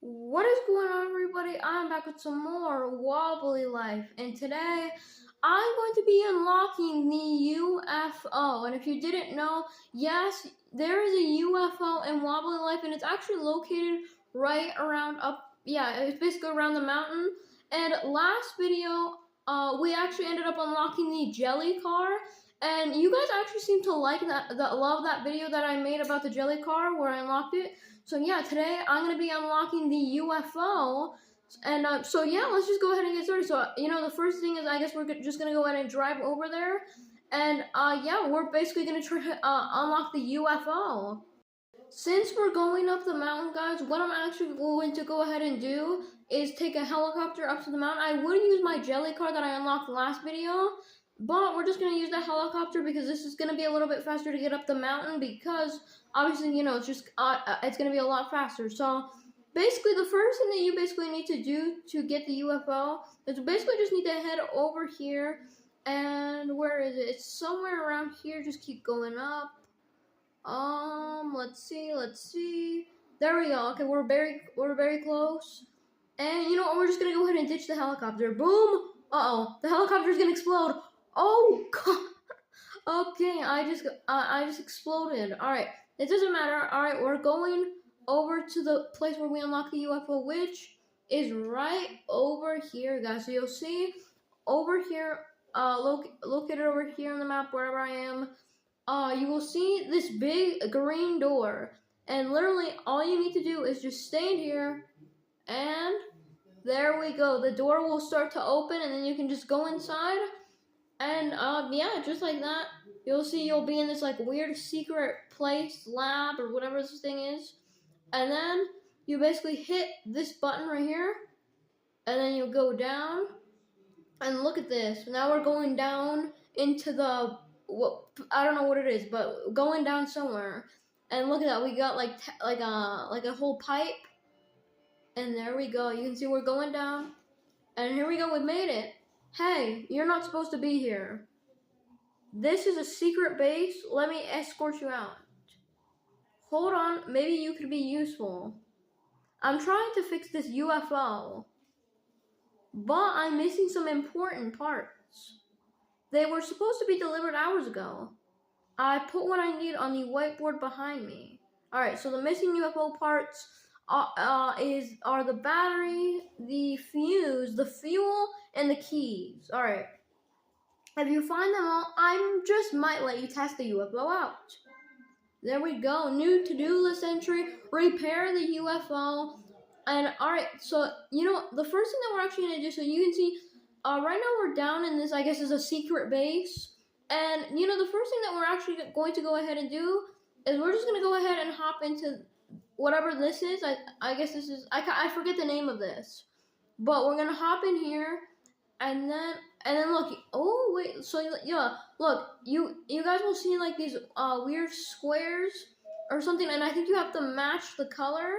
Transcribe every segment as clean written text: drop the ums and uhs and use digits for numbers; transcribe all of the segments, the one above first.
What is going on, everybody? I'm back with some more Wobbly Life, and today I'm going to be unlocking the UFO. And if you didn't know, yes, there is a UFO in Wobbly Life, and it's actually located right around it's basically around the mountain. And last video, we actually ended up unlocking the jelly car, and you guys actually seem to like love that video that I made about the jelly car where I unlocked it. So yeah, today I'm going to be unlocking the UFO, and so yeah, let's just go ahead and get started. So, the first thing is I guess we're just going to go ahead and drive over there, and yeah, we're basically going to try to unlock the UFO. Since we're going up the mountain, guys, what I'm actually going to go ahead and do is take a helicopter up to the mountain. I would use my jelly car that I unlocked last video, but we're just going to use the helicopter because this is going to be a little bit faster to get up the mountain because obviously, it's just, it's going to be a lot faster. So basically the first thing that you basically need to do to get the UFO is basically just need to head over here. And where is it? It's somewhere around here. Just keep going up. Let's see. There we go. Okay, we're very close. And you know what? We're just going to go ahead and ditch the helicopter. Boom. Uh-oh. The helicopter's going to explode. Oh, God. Okay, I just exploded. All right, it doesn't matter. All right, we're going over to the place where we unlock the UFO, which is right over here, guys. So you'll see over here, located over here on the map, wherever I am. You will see this big green door, and literally all you need to do is just stand here, and there we go. The door will start to open, and then you can just go inside. And yeah, just like that, you'll see you'll be in this like weird secret place, lab, or whatever this thing is. And then you basically hit this button right here, and then you'll go down. And look at this. Now we're going down into the, I don't know what it is, but going down somewhere. And look at that, we got like a whole pipe. And there we go. You can see we're going down. And here we go, we made it. Hey, you're not supposed to be here. This is a secret base. Let me escort you out. Hold on, maybe you could be useful. I'm trying to fix this UFO, but I'm missing some important parts. They were supposed to be delivered hours ago. I put what I need on the whiteboard behind me. Alright, so the missing UFO parts are the battery, the fuse, the fuel, and the keys. Alright. If you find them all, I just might let you test the UFO out. There we go. New to-do list entry. Repair the UFO. And alright, so the first thing that we're actually gonna do, so you can see right now we're down in this, I guess, is a secret base. And the first thing that we're actually going to go ahead and do is we're just gonna go ahead and hop into whatever this is. I guess this is, I forget the name of this, but we're gonna hop in here, and then look. Oh wait, so yeah, look, you guys will see like these weird squares or something, and I think you have to match the color.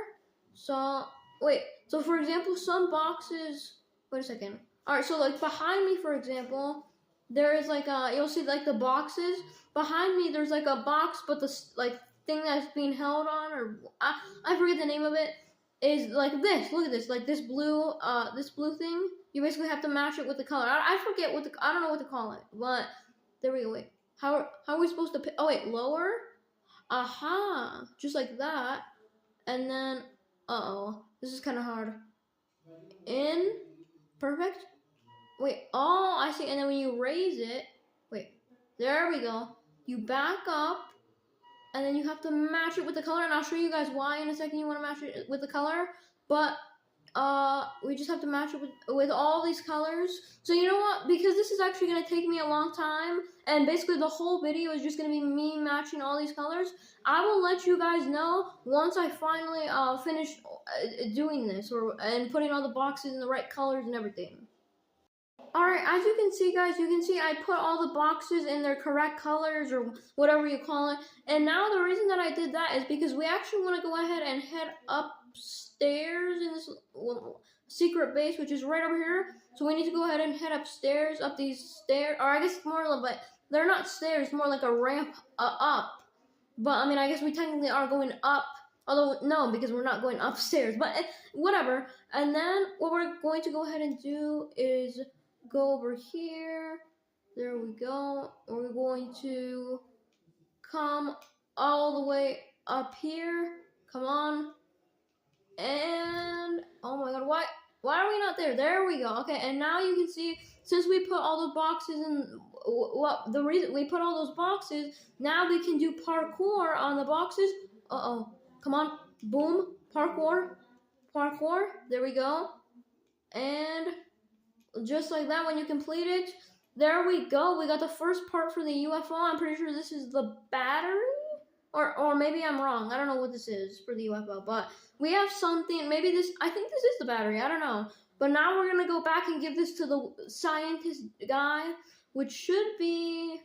So wait, so for example, some boxes. Wait a second. All right, so like behind me, for example, there is like you'll see like the boxes behind me. There's like a box, but the thing that's being held on, or I forget the name of it, is like this. Look at this, like this blue thing. You basically have to match it with the color. I forget I don't know what to call it, but there we go. Wait, how are we supposed to pick? Oh wait, lower. Aha, just like that, and then this is kind of hard. In, perfect. Wait, oh, I see. And then when you raise it, wait, there we go. You back up. And then you have to match it with the color, and I'll show you guys why in a second you want to match it with the color. But we just have to match it with all these colors. So you know what? Because this is actually going to take me a long time, and basically the whole video is just going to be me matching all these colors, I will let you guys know once I finally finish doing this and putting all the boxes in the right colors and everything. Alright, as you can see, guys, I put all the boxes in their correct colors, or whatever you call it. And now the reason that I did that is because we actually want to go ahead and head upstairs in this secret base, which is right over here. So we need to go ahead and head upstairs, up these stairs, or I guess more like, they're not stairs, more like a ramp up. But I mean, I guess we technically are going up Although, no, because we're not going upstairs. But whatever. And then what we're going to go ahead and do is go over here. There we go. We're going to come all the way up here. Come on. And, oh my god, why are we not there? There we go. Okay, and now you can see, since we put all the boxes in, the reason we put all those boxes, now we can do parkour on the boxes. Uh-oh. Come on. Boom. Parkour. Parkour. There we go. And just like that, when you complete it, there we go. We got the first part for the UFO. I'm pretty sure this is the battery. Or maybe I'm wrong. I don't know what this is for the UFO. But we have something. Maybe this, I think this is the battery. I don't know. But now we're going to go back and give this to the scientist guy, which should be,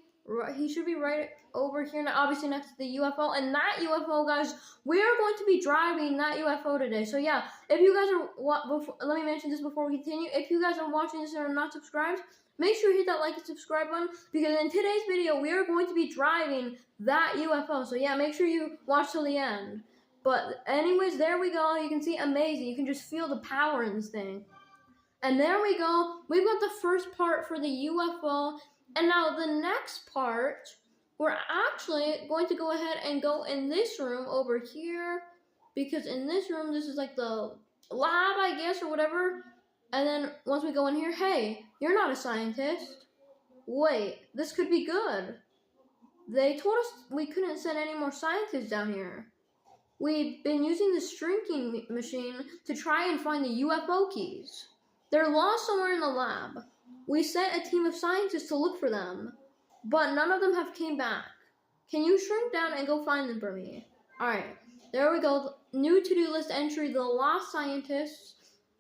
he should be right over here, now, obviously next to the UFO. And that UFO, guys, we are going to be driving that UFO today. So yeah, if you guys are, let me mention this before we continue. If you guys are watching this and are not subscribed, make sure you hit that like and subscribe button, because in today's video, we are going to be driving that UFO. So yeah, make sure you watch till the end. But anyways, there we go. You can see, amazing. You can just feel the power in this thing. And there we go. We've got the first part for the UFO. And now the next part, we're actually going to go ahead and go in this room over here. Because in this room, this is like the lab, I guess, or whatever. And then once we go in here, hey, you're not a scientist. Wait, this could be good. They told us we couldn't send any more scientists down here. We've been using the shrinking machine to try and find the UFO keys. They're lost somewhere in the lab. We sent a team of scientists to look for them, but none of them have came back. Can you shrink down and go find them for me? Alright, there we go. New to-do list entry, the lost scientists.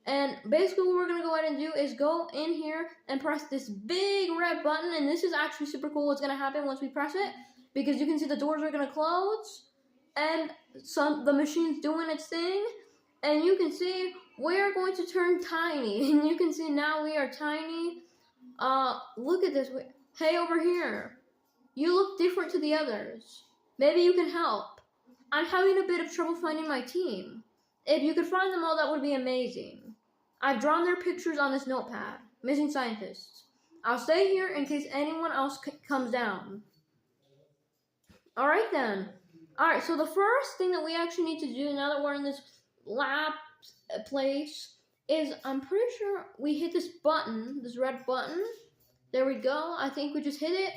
And basically what we're going to go ahead and do is go in here and press this big red button. And this is actually super cool what's going to happen once we press it, because you can see the doors are going to close. And the machine's doing its thing. And you can see we're going to turn tiny. And you can see now we are tiny. Look at this. Hey, over here. You look different to the others. Maybe you can help. I'm having a bit of trouble finding my team. If you could find them all, that would be amazing. I've drawn their pictures on this notepad. Missing scientists. I'll stay here in case anyone else comes down. Alright then. Alright, so the first thing that we actually need to do now that we're in this lab place is, I'm pretty sure we hit this button, this red button. There we go. I think we just hit it.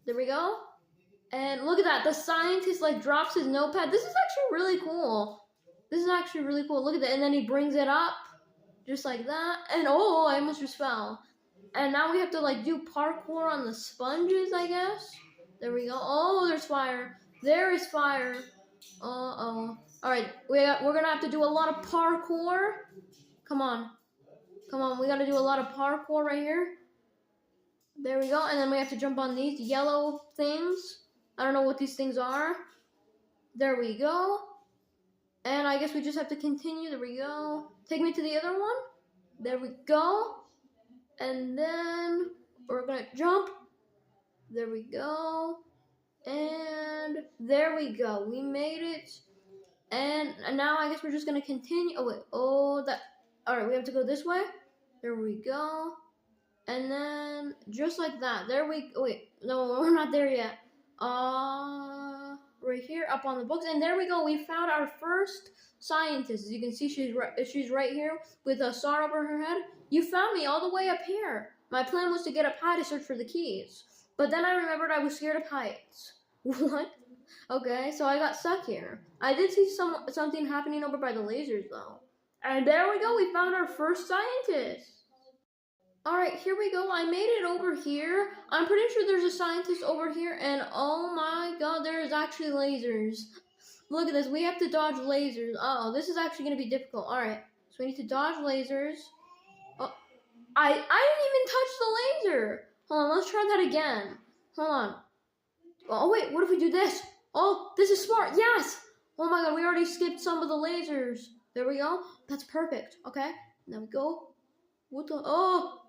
There we go. And look at that. The scientist like drops his notepad. This is actually really cool. This is actually really cool. Look at that. And then he brings it up just like that. And oh, I almost just fell. And now we have to like do parkour on the sponges, I guess. There we go. Oh, there's fire. There is fire. Uh-oh. Alright, we're gonna have to do a lot of parkour. Come on. Come on, we gotta do a lot of parkour right here. There we go. And then we have to jump on these yellow things. I don't know what these things are. There we go. And I guess we just have to continue. There we go. Take me to the other one. There we go. And then we're gonna jump. There we go. And there we go. We made it. And now I guess we're just gonna continue. Oh wait. Oh, that. All right. We have to go this way. There we go. And then just like that. There we. Wait. No, we're not there yet. Right here, up on the books. And there we go. We found our first scientist. As you can see, she's right here with a star over her head. You found me all the way up here. My plan was to get up high to search for the keys. But then I remembered I was scared of heights. What? Okay, so I got stuck here. I did see something happening over by the lasers, though. And there we go. We found our first scientist. Alright, here we go. I made it over here. I'm pretty sure there's a scientist over here. And oh my god, there's actually lasers. Look at this. We have to dodge lasers. Uh-oh, this is actually going to be difficult. Alright, so we need to dodge lasers. Oh, I didn't even touch the laser. Hold on, let's try that again. Hold on. Oh, wait, what if we do this? Oh, this is smart. Yes! Oh my god, we already skipped some of the lasers. There we go. That's perfect. Okay, there we go. What the? Oh!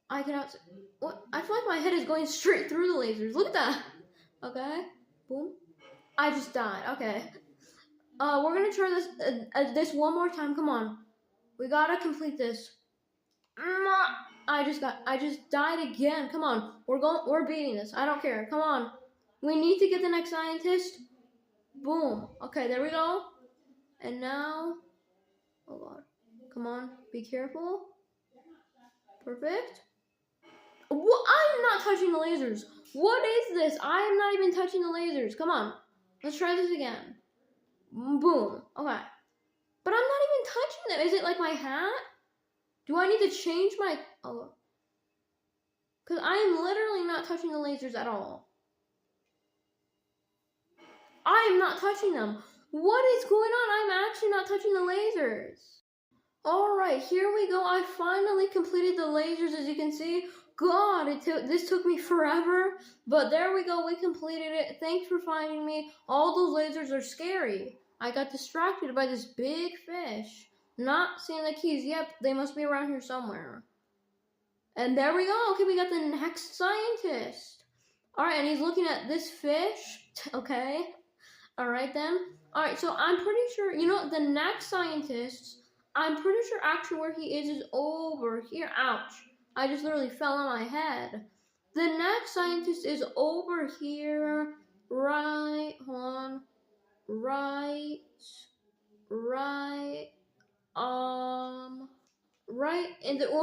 I cannot. What? I feel like my head is going straight through the lasers. Look at that. Okay. Boom. I just died. Okay. We're gonna try this one more time. Come on, we gotta complete this. I just died again. Come on, we're beating this. I don't care. Come on, we need to get the next scientist. Boom. Okay, there we go. And now, oh god, come on, be careful. Perfect. What? I'm not touching the lasers. What is this? I am not even touching the lasers. Come on, let's try this again. Boom. Okay. But I'm not even touching them. Is it like my hat? Do I need to change my... Oh. Because I am literally not touching the lasers at all. I am not touching them. What is going on? I'm actually not touching the lasers. Alright, here we go. I finally completed the lasers, as you can see. God, this took me forever. But there we go. We completed it. Thanks for finding me. All those lasers are scary. I got distracted by this big fish. Not seeing the keys. Yep, they must be around here somewhere. And there we go. Okay, we got the next scientist. Alright, and he's looking at this fish. Okay. Alright then. Alright, so I'm pretty sure, you know, the next scientist, I'm pretty sure actually where he is over here. Ouch. I just literally fell on my head. The next scientist is over here. Right. Hold on. Right. Right. Well,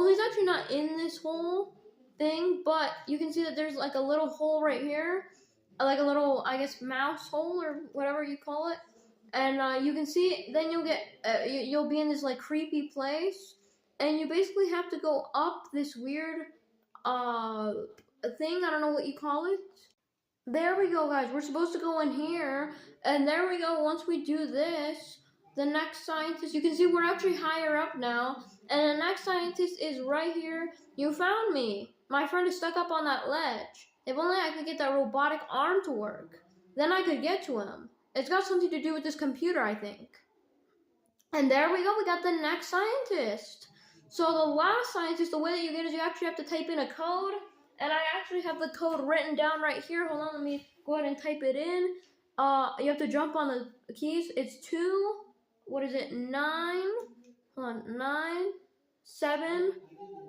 he's actually not in this whole thing, but you can see that there's like a little hole right here. Like a little, I guess, mouse hole or whatever you call it. And you can see, then you'll get, you'll be in this like creepy place. And you basically have to go up this weird, thing. I don't know what you call it. There we go, guys. We're supposed to go in here. And there we go. Once we do this, the next scientist, you can see we're actually higher up now. And the next scientist is right here. You found me. My friend is stuck up on that ledge. If only I could get that robotic arm to work. Then I could get to him. It's got something to do with this computer, I think. And there we go. We got the next scientist. So the last scientist, the way that you get is you actually have to type in a code. And I actually have the code written down right here. Hold on, let me go ahead and type it in. You have to jump on the keys. It's 2, what is it, 9, hold on, 9, 7,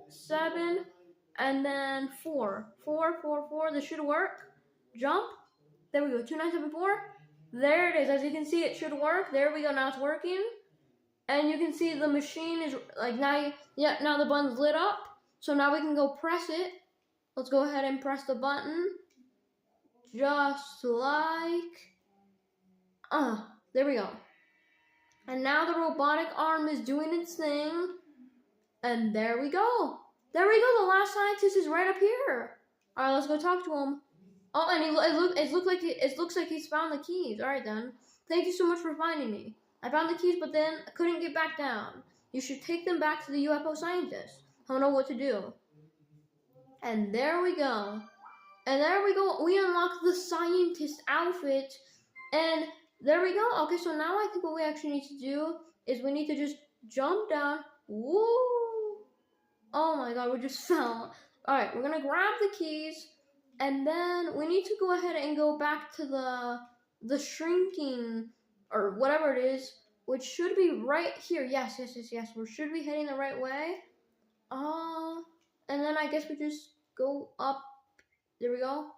7, and then 4. 4, 4, 4, this should work. Jump. There we go, 2974. There it is, as you can see, it should work. There we go, now it's working. And you can see the machine is, like, now the button's lit up. So now we can go press it. Let's go ahead and press the button. Just like, there we go. And now the robotic arm is doing its thing. And there we go. There we go, the last scientist is right up here. All right, let's go talk to him. Oh, and it looks like he's found the keys. All right, then. Thank you so much for finding me. I found the keys, but then I couldn't get back down. You should take them back to the UFO scientist. He'll know what to do. And there we go. And there we go. We unlocked the scientist outfit. And there we go. Okay, so now I think what we actually need to do is we need to just jump down. Woo! Oh my god, we just fell. Alright, we're going to grab the keys. And then we need to go ahead and go back to the shrinking, or whatever it is, which should be right here. Yes. We should be heading the right way. And then I guess we just go up. There we go.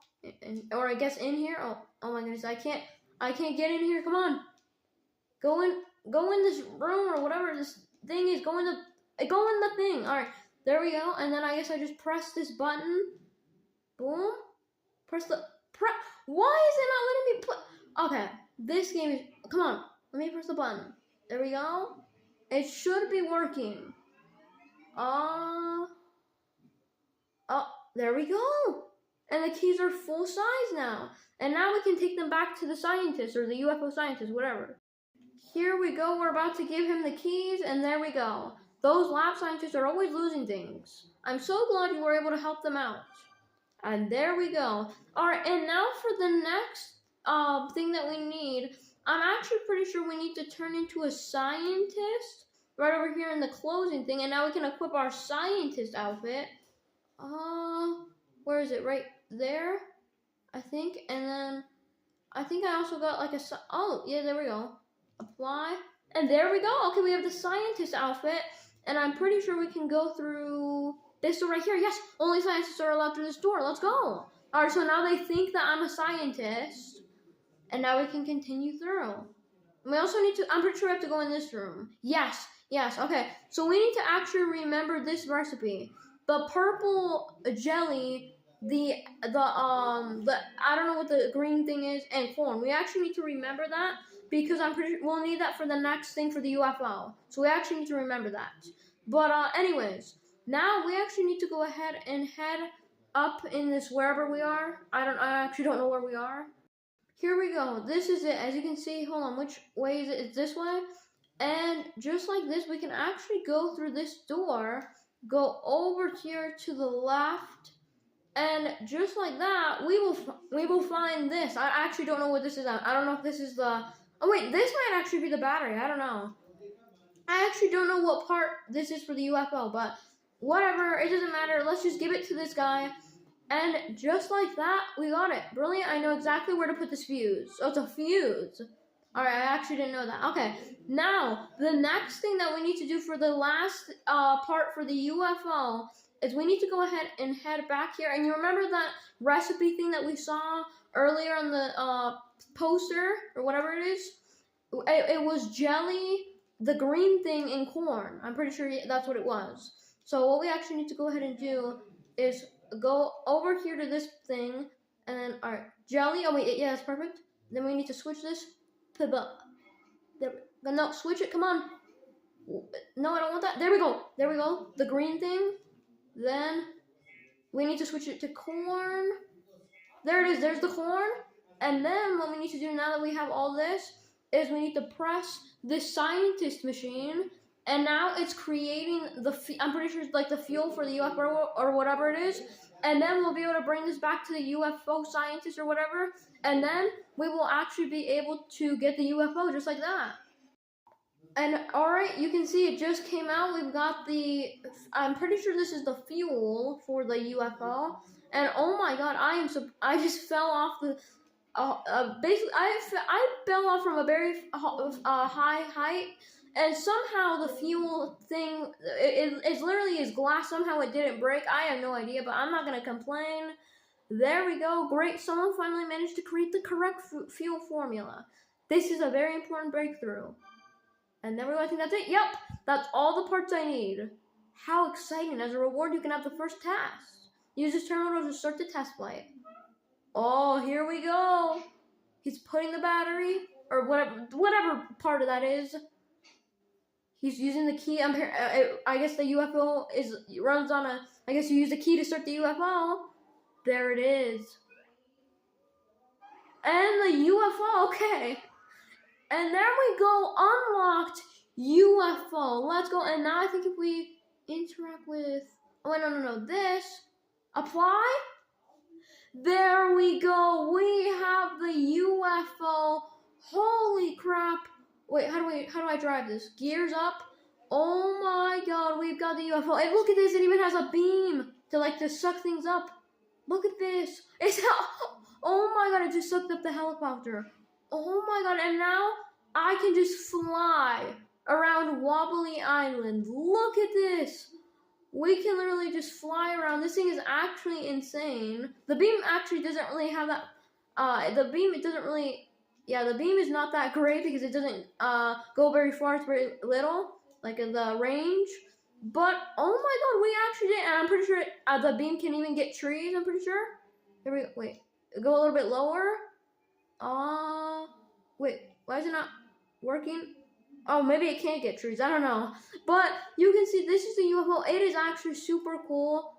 Or I guess in here. Oh my goodness, I can't get in here. Come on. Go in this room or whatever this thing is. Go in the thing. All right. There we go. And then I guess I just press this button. Boom. Why is it not letting me put? Okay. This game is, come on. Let me press the button. There we go. It should be working. Oh, there we go. And the keys are full size now. And now we can take them back to the scientist or the UFO scientist, whatever. Here we go. We're about to give him the keys, and there we go. Those lab scientists are always losing things. I'm so glad you were able to help them out. And there we go. Alright, and now for the next thing that we need. I'm actually pretty sure we need to turn into a scientist right over here in the closing thing. And now we can equip our scientist outfit. Where is it? Right there, I think. And then I think I also got like oh yeah, there we go. apply, and there we go. Okay, we have the scientist outfit, and I'm pretty sure we can go through this door right here. Yes, only scientists are allowed through this door. Let's go. All right, so now they think that I'm a scientist, and now we can continue through. And we also need to, I'm pretty sure we have to go in this room. Yes, okay. So we need to actually remember this recipe. The purple jelly, the I don't know what the green thing is, and corn. We actually need to remember that because I'm pretty sure we'll need that for the next thing for the UFO. So we actually need to remember that. But anyways, now we actually need to go ahead and head up in this wherever we are. I actually don't know where we are. Here we go. This is it. As you can see, hold on, which way is it? It's this way. And just like this, we can actually go through this door, go over here to the left, and just like that, we will find this. I actually don't know what this is. I don't know if this is the. Oh wait, this might actually be the battery. I don't know. I actually don't know what part this is for the UFO, but whatever. It doesn't matter. Let's just give it to this guy. And just like that, we got it. Brilliant. I know exactly where to put this fuse. Oh, it's a fuse. Alright, I actually didn't know that. Okay, now, the next thing that we need to do for the last part for the UFO is we need to go ahead and head back here. And you remember that recipe thing that we saw earlier on the poster, or whatever it is? It was jelly, the green thing, and corn. I'm pretty sure that's what it was. So what we actually need to go ahead and do is go over here to this thing, and then, alright, jelly. Oh wait, yeah, that's perfect. Then we need to switch this. No, switch it, come on. No, I don't want that. There we go. The green thing. Then we need to switch it to corn. There it is, there's the corn. And then what we need to do now that we have all this is we need to press this scientist machine. And now it's creating I'm pretty sure it's like the fuel for the UFO or whatever it is. And then we'll be able to bring this back to the UFO scientist or whatever. And then we will actually be able to get the UFO just like that. And alright, you can see it just came out. We've got I'm pretty sure this is the fuel for the UFO. And oh my god, I just fell off the, basically, I fell off from a very high height. And somehow the fuel thing, it literally is glass. Somehow it didn't break. I have no idea, but I'm not going to complain. There we go. Great. Someone finally managed to create the correct fuel formula. This is a very important breakthrough. And then I think that's it. Yep. That's all the parts I need. How exciting. As a reward, you can have the first test. Use this terminal to start the test flight. Oh, here we go. He's putting the battery, or whatever part of that is. He's using the key. I guess the UFO runs on a. I guess you use the key to start the UFO. There it is. And the UFO. Okay. And there we go. Unlocked UFO. Let's go. And now I think if we interact with. Oh wait, no. This. Apply. There we go. We have the UFO. Holy crap. Wait, how do I drive this? Gears up. Oh my god, we've got the UFO. And look at this, it even has a beam to suck things up. Look at this. Oh my god, it just sucked up the helicopter. Oh my god, and now I can just fly around Wobbly Island. Look at this. We can literally just fly around. This thing is actually insane. The beam actually doesn't really have that, the beam is not that great because it doesn't go very far. It's very little, like in the range. But oh my god, we actually did, and I'm pretty sure the beam can even get trees. I'm pretty sure. Here we go. Wait, go a little bit lower. Wait, why is it not working? Oh, maybe it can't get trees. I don't know. But you can see this is the UFO. It is actually super cool.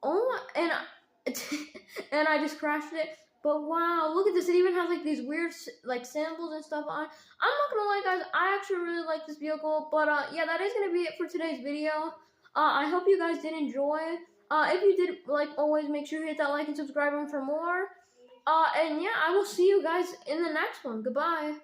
Oh my, and I just crashed it. But wow, look at this. It even has like these weird like symbols and stuff on. I'm not gonna lie, guys. I actually really like this vehicle. But yeah, that is gonna be it for today's video. I hope you guys did enjoy. If you did, like always, make sure you hit that like and subscribe for more. And yeah, I will see you guys in the next one. Goodbye.